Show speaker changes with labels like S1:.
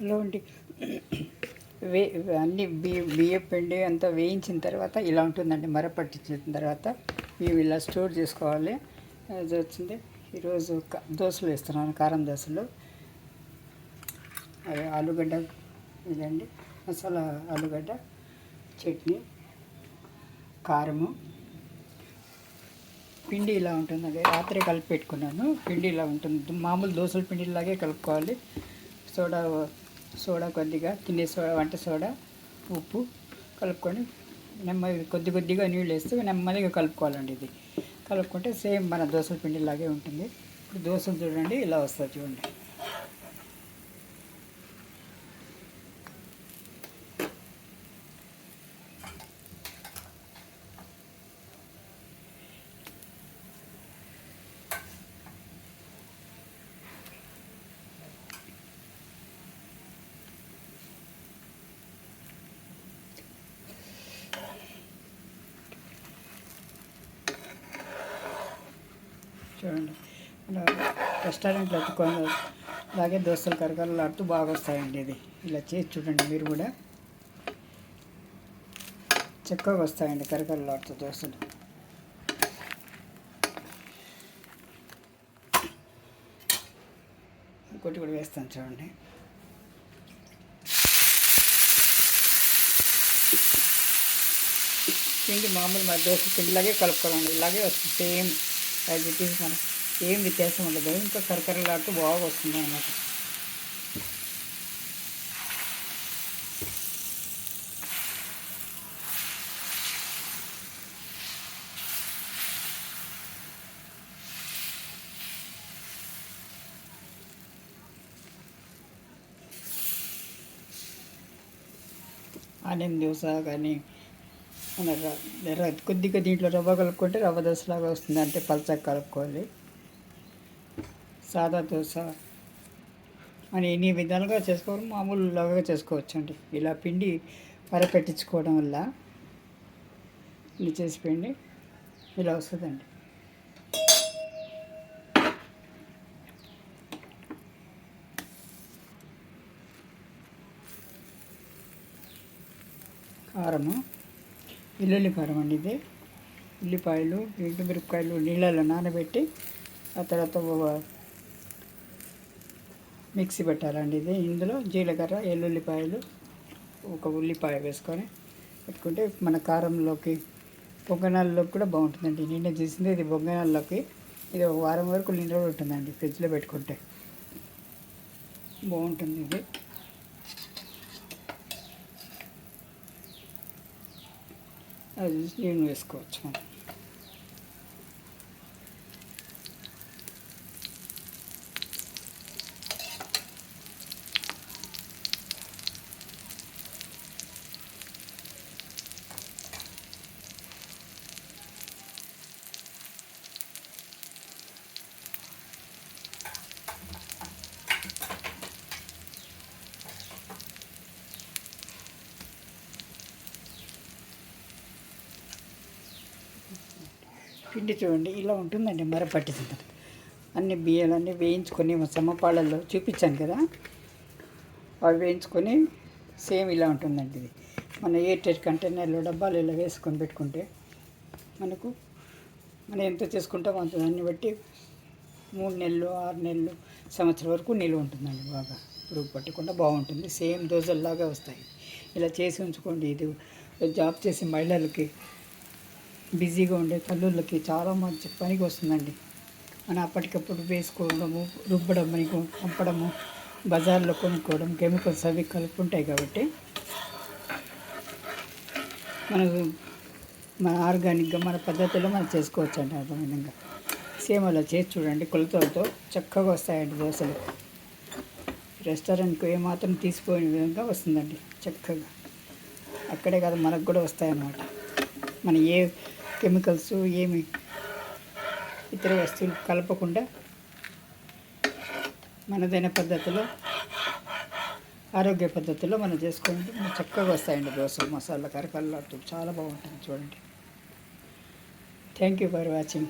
S1: Hello అండి. వే అన్నీ బియ్యం పిండి అంతా వేయించిన తర్వాత ఇలా ఉంటుందండి. మరపట్టించిన తర్వాత మేము ఇలా స్టోర్ చేసుకోవాలి. అది వచ్చింది. ఈరోజు దోశలు వేస్తున్నాను, కారం దోశలు. అదే ఆలుగడ్డ ఇదండి, మసాలా ఆలుగడ్డ చట్నీ, కారము. పిండి ఇలా ఉంటుందండి. రాత్రి కలిపి పెట్టుకున్నాను. పిండి ఇలా ఉంటుంది. మామూలు దోశల పిండిలాగే కలుపుకోవాలి. సోడా కొద్దిగా, తినే సోడా, వంట సోడా, ఉప్పు కలుపుకొని నెమ్మదిగా కొద్దిగా నీళ్ళు వేస్తే నెమ్మదిగా కలుపుకోవాలండి. ఇది కలుపుకుంటే సేమ్ మన దోశల పిండిలాగే ఉంటుంది. ఇప్పుడు దోశలు చూడండి ఇలా వస్తుంది, చూడండి. చూడండి, రెస్టారెంట్లో ఎత్తుకొని అలాగే దోశలు కరకరలాడుతూ బాగా వస్తాయండి. ఇది ఇలా చేసి చూడండి. మీరు కూడా చక్కగా వస్తాయండి కరకరలాడుతూ దోశలు. ఇంకోటి కూడా వేస్తాను చూడండి. పిండి మామూలు మన దోశ పిండిలాగే కలుపుకోవాలండి. ఇలాగే వస్తుంది సేమ్ యాజ్ ఇట్ ఈస్. మనం ఏం వ్యత్యాసం ఉండదు. ఇంకా కరకరలాడుతూ బాగా వస్తుంది అన్నమాట. ఆనియన్ దోశ కానీ మన కొద్దిగా దీంట్లో రవ్వ కలుపుకుంటే రవ్వ దోశలాగా వస్తుంది. అంటే పలచగా కలుపుకోవాలి. సాదా దోశ అని ఎన్ని విధాలుగా చేసుకోవాలి, మామూలులాగా చేసుకోవచ్చు అండి. ఇలా పిండి పెట్టించుకోవడం వల్ల ఇది చేసి పిండి ఇలా వస్తుందండి. కారము, వెల్లుల్లి కారం అండి. ఇది ఉల్లిపాయలు, ఎండుమిరపకాయలు నీళ్ళలో నానబెట్టి ఆ తర్వాత మిక్సీ పెట్టాలండి. ఇది ఇందులో జీలకర్ర, ఎల్లుల్లిపాయలు, ఒక ఉల్లిపాయ వేసుకొని పెట్టుకుంటే మన కారంలోకి, పొంగనాల్లోకి కూడా బాగుంటుందండి. నిన్న చేసింది ఇది పొంగనాల్లోకి. ఇది ఒక వారం వరకు నిల్వ ఉంటుందండి ఫ్రిడ్జ్లో పెట్టుకుంటే బాగుంటుంది. ఇది అది నేను వేసుకోవచ్చు మనం. పిండి చూడండి ఇలా ఉంటుందండి. మరపట్టింది అన్ని బియ్యాలన్నీ వేయించుకొని సమపాళ్ళల్లో చూపించాను కదా, అవి వేయించుకొని సేమ్ ఇలా ఉంటుందండి. ఇది మన ఎయిర్టైట్ కంటైనర్లో డబ్బాలు ఇలా వేసుకొని పెట్టుకుంటే మనం ఎంత చేసుకుంటామో అంత దాన్ని బట్టి 3 నెలలు, 6 నెలలు, సంవత్సరం వరకు నిల్వ ఉంటుందండి. బాగా పురుగు పట్టకుండా బాగుంటుంది. సేమ్ దోశల్లాగా వస్తాయి. ఇలా చేసి ఉంచుకోండి. ఇది జాబ్ చేసే మహిళలకి, బిజీగా ఉండే తల్లులకి చాలా మంచి పనికి వస్తుందండి. మనం అప్పటికప్పుడు వేసుకోవడము, రుబ్బడం, మనకు పంపడము, బజార్లో కొనుక్కోవడం, కెమికల్స్ అవి కలుపుకుంటాయి కాబట్టి మన ఆర్గానిక్గా మన పద్ధతిలో మనం చేసుకోవచ్చు అండి. అర్థమైనంగా సేమ్ అలా చేసి చూడండి. కొలతలతో చక్కగా వస్తాయండి దోశలు. రెస్టారెంట్కి ఏమాత్రం తీసిపోయిన విధంగా వస్తుందండి చక్కగా. అక్కడే కాదు, మనకు కూడా వస్తాయన్నమాట. మన ఏ కెమికల్స్, ఏమి ఇతర వస్తువులు కలపకుండా మనదైన పద్ధతిలో, ఆరోగ్య పద్ధతిలో మనం చేసుకుంటే చక్కగా వస్తాయండి దోశ. మసాలా కరకరలాడుతూ చాలా బాగుంటుంది చూడండి. Thank you for watching.